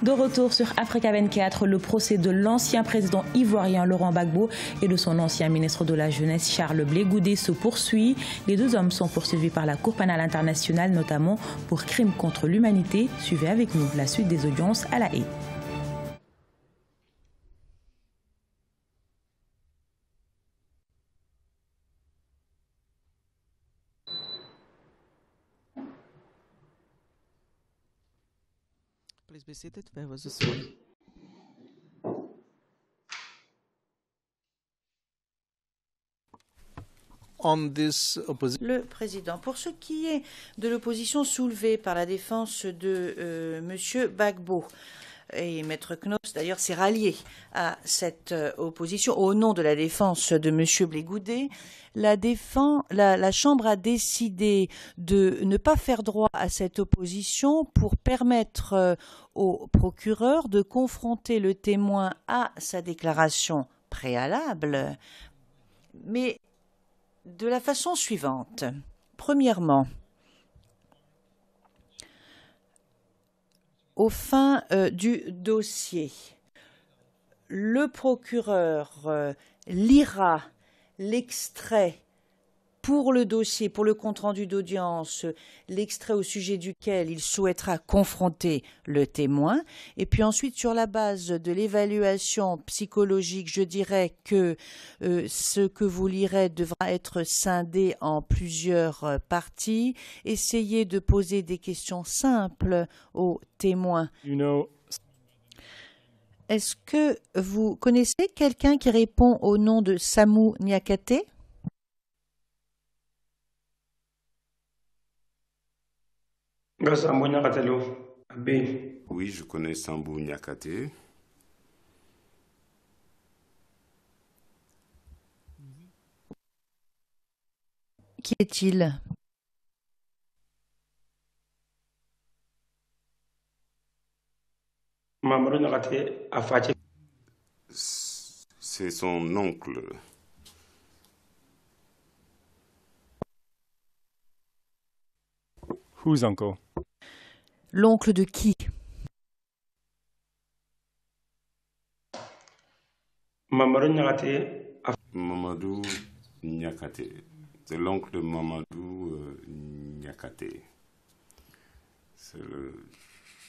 De retour sur Africa 24, le procès de l'ancien président ivoirien Laurent Gbagbo et de son ancien ministre de la Jeunesse Charles Blé Goudé se poursuit. Les deux hommes sont poursuivis par la Cour pénale internationale, notamment pour crimes contre l'humanité. Suivez avec nous la suite des audiences à La Haye. Please be seated. Where was this one? Le président, pour ce qui est de l'opposition soulevée par la défense de M. Gbagbo, et Maître Knops d'ailleurs s'est rallié à cette opposition au nom de la défense de M. Blé Goudé, la Chambre a décidé de ne pas faire droit à cette opposition pour permettre au procureur de confronter le témoin à sa déclaration préalable, mais de la façon suivante. Premièrement, aux fins du dossier, le procureur lira l'extrait pour le dossier, pour le compte-rendu d'audience, l'extrait au sujet duquel il souhaitera confronter le témoin. Et puis ensuite, sur la base de l'évaluation psychologique, je dirais que ce que vous lirez devra être scindé en plusieurs parties. Essayez de poser des questions simples au témoin. Est-ce que vous connaissez quelqu'un qui répond au nom de Samou Niakate? Oui, je connais Sambou Niakate. Qui est-il? C'est son oncle. Whose uncle? L'oncle de qui? Mamadou Niakate. C'est l'oncle de Mamadou Niakate. C'est le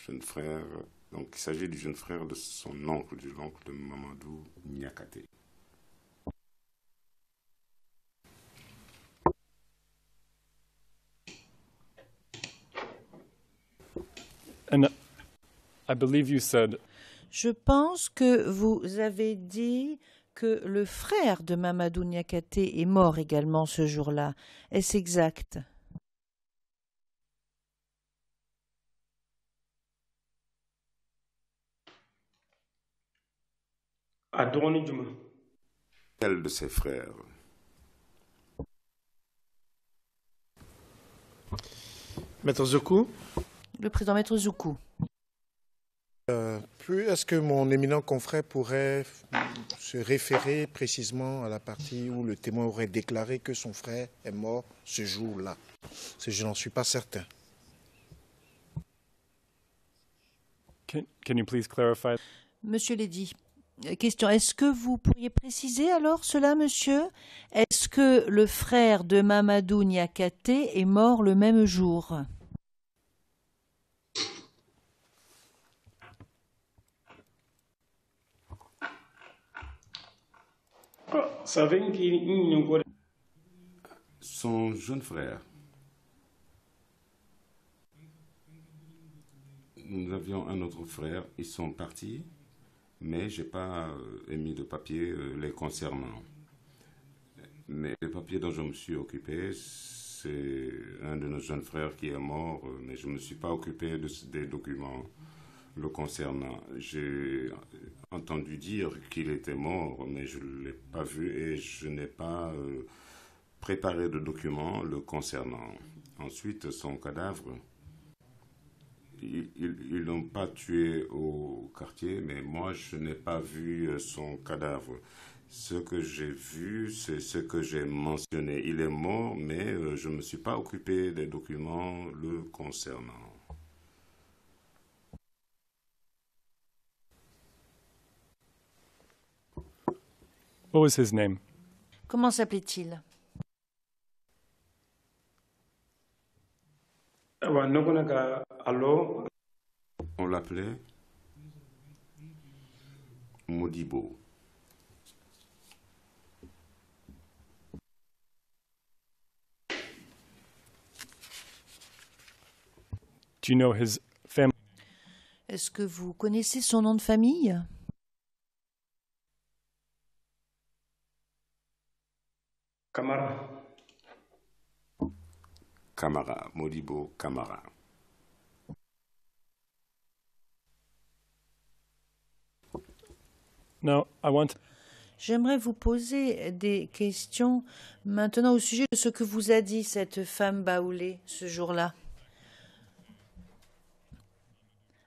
jeune frère. Donc il s'agit du jeune frère de son oncle, de l'oncle de Mamadou Niakate. And I believe you said. Je pense que vous avez dit que le frère de Mamadou Niakate est mort également ce jour-là. Est-ce exact? Quel de ses frères? Maître Zoukou. Le président Maître Zoukou. Est-ce que mon éminent confrère pourrait se référer précisément à la partie où le témoin aurait déclaré que son frère est mort ce jour-là? Je n'en suis pas certain. Can you please clarify? Monsieur Lédy, question. Est-ce que vous pourriez préciser alors cela, monsieur? Est-ce que le frère de Mamadou Niakate est mort le même jour? Son jeune frère. Nous avions un autre frère, ils sont partis, mais je n'ai pas émis de papier les concernant. Mais le papier dont je me suis occupé, c'est un de nos jeunes frères qui est mort, mais je ne me suis pas occupé des documents le concernant. J'ai entendu dire qu'il était mort, mais je ne l'ai pas vu et je n'ai pas préparé de documents le concernant. Ensuite, son cadavre, ils l'ont pas tué au quartier, mais moi, je n'ai pas vu son cadavre. Ce que j'ai vu, c'est ce que j'ai mentionné. Il est mort, mais je ne me suis pas occupé des documents le concernant. What was his name? Comment s'appelait-il? On l'appelait Modibo. Do you know his family? Est-ce que vous connaissez son nom de famille? Camara, Modibo Camara. No, I want. J'aimerais vous poser des questions maintenant au sujet de ce que vous a dit cette femme baoulée ce jour-là.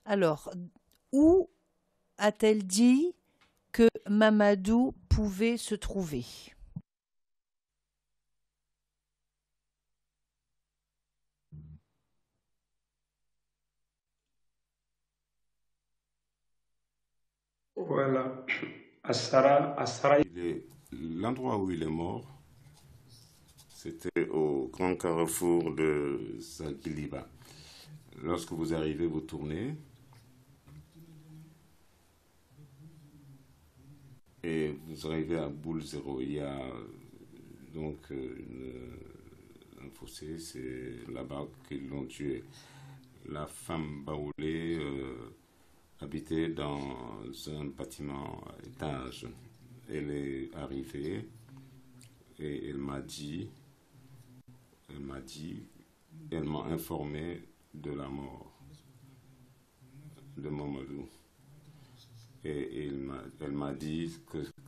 Alors, où a-t-elle dit que Mamadou pouvait se trouver? Voilà. L'endroit où il est mort, c'était au grand carrefour de Zagiliba. Lorsque vous arrivez, vous tournez et vous arrivez à Boule Zéro. Il y a donc un fossé, c'est là-bas qu'ils l'ont tué. La femme baoulée habitait dans un bâtiment à étage. Elle est arrivée et elle m'a informé de la mort de Mamadou. Et elle m'a dit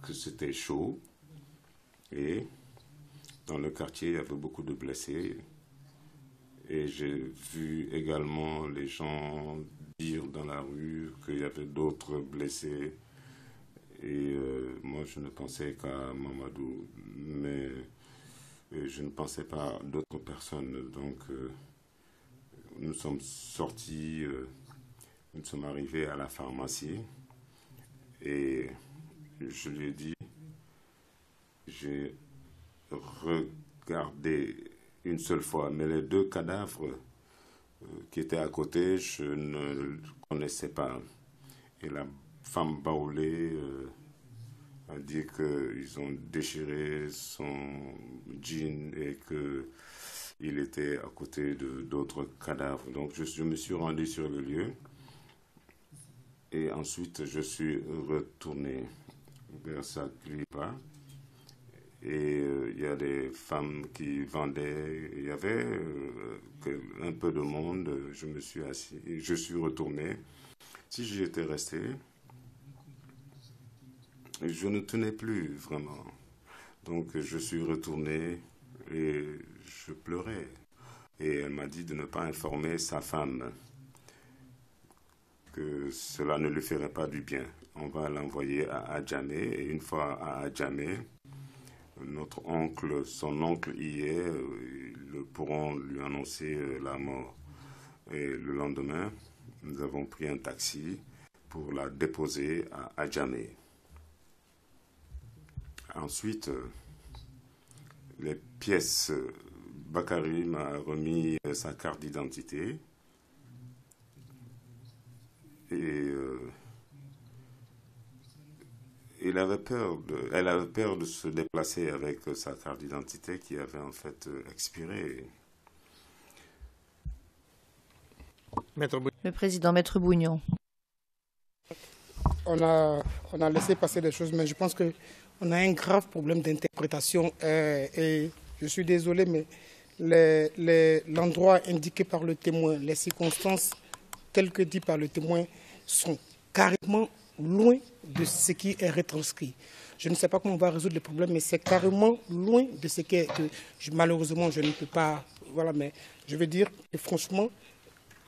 que c'était chaud et dans le quartier il y avait beaucoup de blessés. Et j'ai vu également les gens dire dans la rue qu'il y avait d'autres blessés. Et moi, je ne pensais qu'à Mamadou, mais je ne pensais pas à d'autres personnes. Donc, nous sommes sortis, nous sommes arrivés à la pharmacie. Et je lui ai dit, j'ai regardé une seule fois, mais les deux cadavres qui étaient à côté, je ne le connaissais pas. Et la femme baoulée a dit qu'ils ont déchiré son jean et qu'il était à côté d'autres cadavres. Donc je me suis rendu sur le lieu et ensuite je suis retourné vers Saklipa. Et il y a des femmes qui vendaient, il y avait un peu de monde, je me suis assis, et je suis retourné. Si j'y étais resté, je ne tenais plus vraiment. Donc je suis retourné et je pleurais. Et elle m'a dit de ne pas informer sa femme, que cela ne lui ferait pas du bien. On va l'envoyer à Adjamé, et une fois à Adjamé, son oncle y est, ils pourront lui annoncer la mort. Et le lendemain, nous avons pris un taxi pour la déposer à Adjamé. Ensuite, les pièces, Bakary m'a remis sa carte d'identité et elle avait peur de se déplacer avec sa carte d'identité qui avait en fait expiré. Le président, Maître Bougnon. On a laissé passer des choses, mais je pense qu'on a un grave problème d'interprétation. Et je suis désolé, mais l'endroit indiqué par le témoin, les circonstances telles que dites par le témoin sont carrément loin de ce qui est retranscrit. Je ne sais pas comment on va résoudre le problème, mais c'est carrément loin de ce que malheureusement je ne peux pas. Voilà, mais je veux dire que franchement,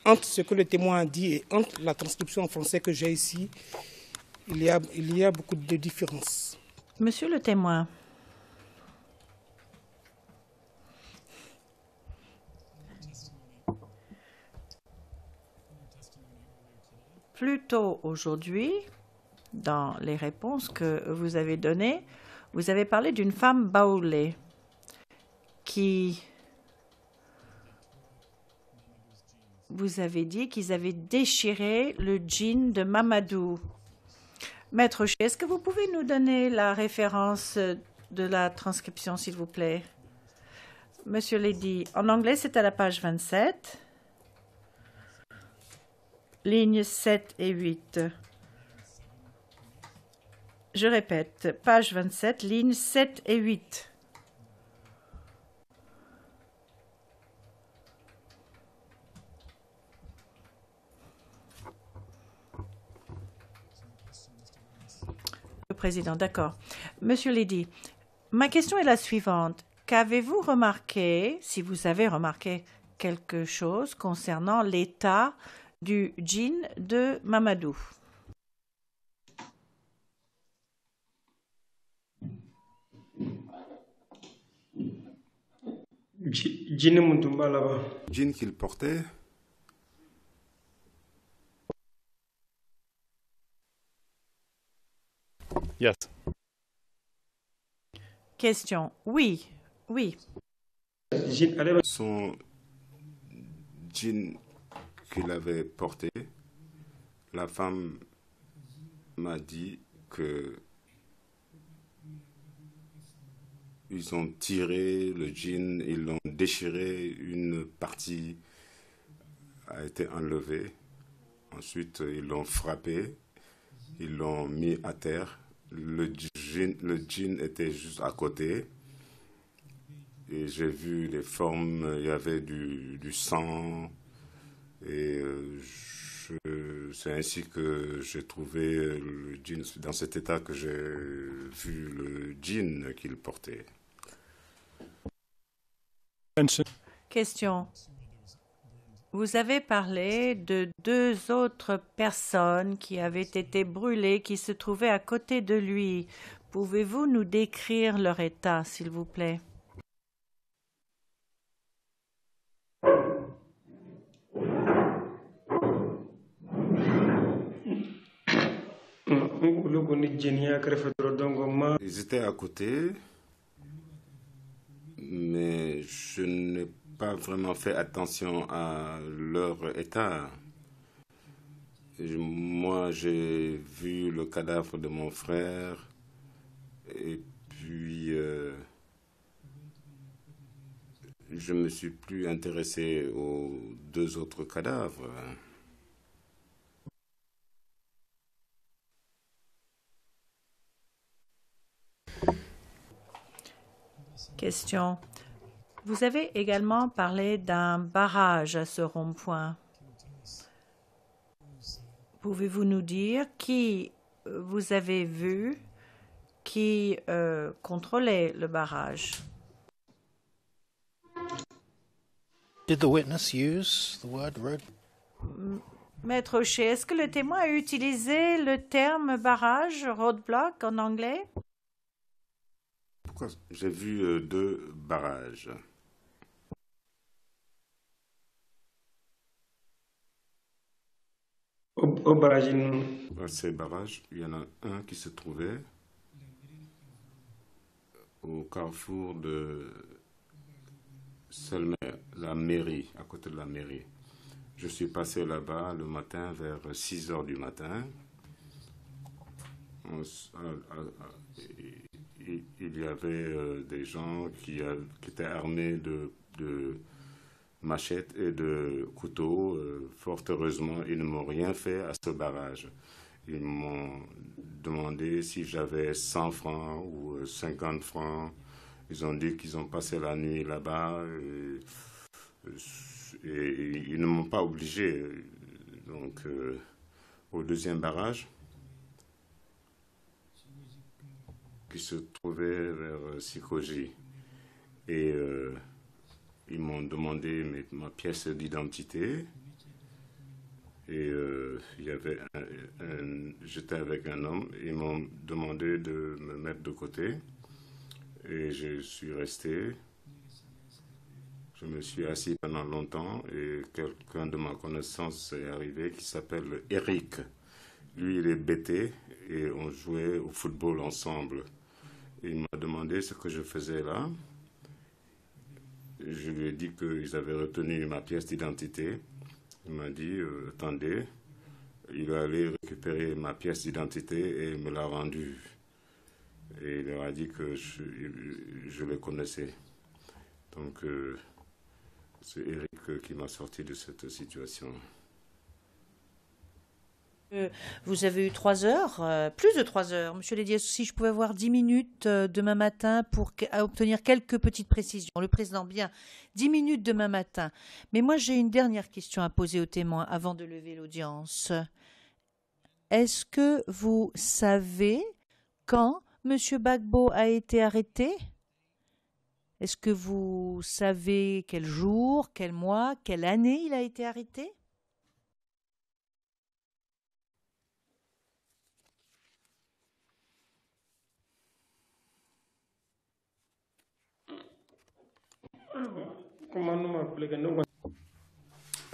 entre ce que le témoin a dit et entre la transcription en français que j'ai ici, il y a beaucoup de différences. Monsieur le témoin. Plus tôt aujourd'hui, dans les réponses que vous avez données, Vous avez parlé d'une femme baoulée qui... Vous avez dit qu'ils avaient déchiré le jean de Mamadou. Maître Ché, est-ce que vous pouvez nous donner la référence de la transcription, s'il vous plaît? Monsieur Lady, en anglais, c'est à la page 27, lignes 7 et 8. Je répète, page 27, lignes 7 et 8. Le président, d'accord. Monsieur Lady, ma question est la suivante. Qu'avez-vous remarqué, si vous avez remarqué quelque chose concernant l'état du jean de Mamadou? Jean qu'il portait, Yes. Question. Oui, oui. son jean qu'il avait porté, la femme m'a dit que ils ont tiré le jean, ils l'ont déchiré, une partie a été enlevée. Ensuite, ils l'ont frappé, ils l'ont mis à terre. Le jean était juste à côté. Et j'ai vu les formes, il y avait du sang. Et c'est ainsi que j'ai trouvé le jean, dans cet état que j'ai vu le jean qu'il portait. Question. Vous avez parlé de 2 autres personnes qui avaient été brûlées, qui se trouvaient à côté de lui. Pouvez-vous nous décrire leur état, s'il vous plaît? Ils étaient à côté, mais je n'ai pas vraiment fait attention à leur état. Moi, j'ai vu le cadavre de mon frère et puis je ne me suis plus intéressé aux 2 autres cadavres. Question. Vous avez également parlé d'un barrage à ce rond-point. Pouvez-vous nous dire qui vous avez vu qui contrôlait le barrage? Did the witness use the word road? Maître Ché, est-ce que le témoin a utilisé le terme barrage, roadblock en anglais? Pourquoi? J'ai vu 2 barrages. Dans ces barrages, il y en a un qui se trouvait au carrefour de Selmer, la mairie, à côté de la mairie. Je suis passé là-bas le matin vers 6 heures du matin. Il y avait des gens qui étaient armés de machettes et de couteaux. Fort heureusement, ils ne m'ont rien fait à ce barrage. Ils m'ont demandé si j'avais 100 francs ou 50 francs. Ils ont dit qu'ils ont passé la nuit là-bas et ils ne m'ont pas obligé. Donc, au 2e barrage, qui se trouvait vers Sikoji. Et ils m'ont demandé ma pièce d'identité. Et il y avait j'étais avec un homme. Ils m'ont demandé de me mettre de côté. Et je suis resté. Je me suis assis pendant longtemps. Et quelqu'un de ma connaissance est arrivé qui s'appelle Eric. Lui, il est bêté. Et on jouait au football ensemble. Il m'a demandé ce que je faisais là. Je lui ai dit qu'ils avaient retenu ma pièce d'identité. Il m'a dit, attendez, il allait récupérer ma pièce d'identité et me l'a rendue. Et il leur a dit que je le connaissais. Donc, c'est Eric qui m'a sorti de cette situation. Vous avez eu 3 heures, plus de 3 heures. Monsieur Lediès, si je pouvais avoir 10 minutes demain matin pour obtenir quelques petites précisions. Le président, bien, 10 minutes demain matin. Mais moi, j'ai une dernière question à poser aux témoins avant de lever l'audience. Est-ce que vous savez quand Monsieur Gbagbo a été arrêté? Est-ce que vous savez quel jour, quel mois, quelle année il a été arrêté?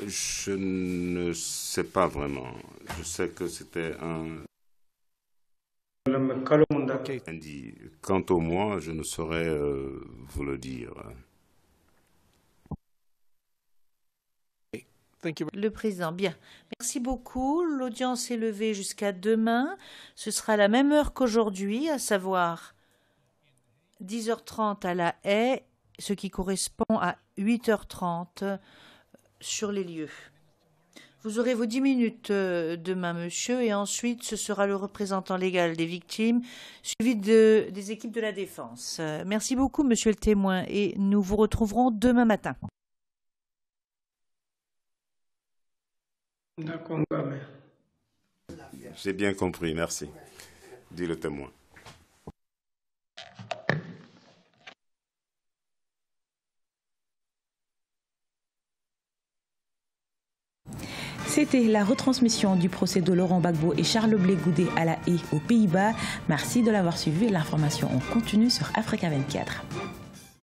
Je ne sais pas vraiment. Je sais que c'était un lundi. Quant au mois, je ne saurais vous le dire. Le président, bien. Merci beaucoup. L'audience est levée jusqu'à demain. Ce sera à la même heure qu'aujourd'hui, à savoir 10h30 à La Haye, ce qui correspond à 8h30 sur les lieux. Vous aurez vos 10 minutes demain, monsieur, et ensuite ce sera le représentant légal des victimes, suivi des équipes de la défense. Merci beaucoup, monsieur le témoin, et nous vous retrouverons demain matin. D'accord, j'ai bien compris, merci, dit le témoin. C'était la retransmission du procès de Laurent Gbagbo et Charles Blé Goudé à La Haye, aux Pays-Bas. Merci de l'avoir suivi. L'information en continu sur Africa 24.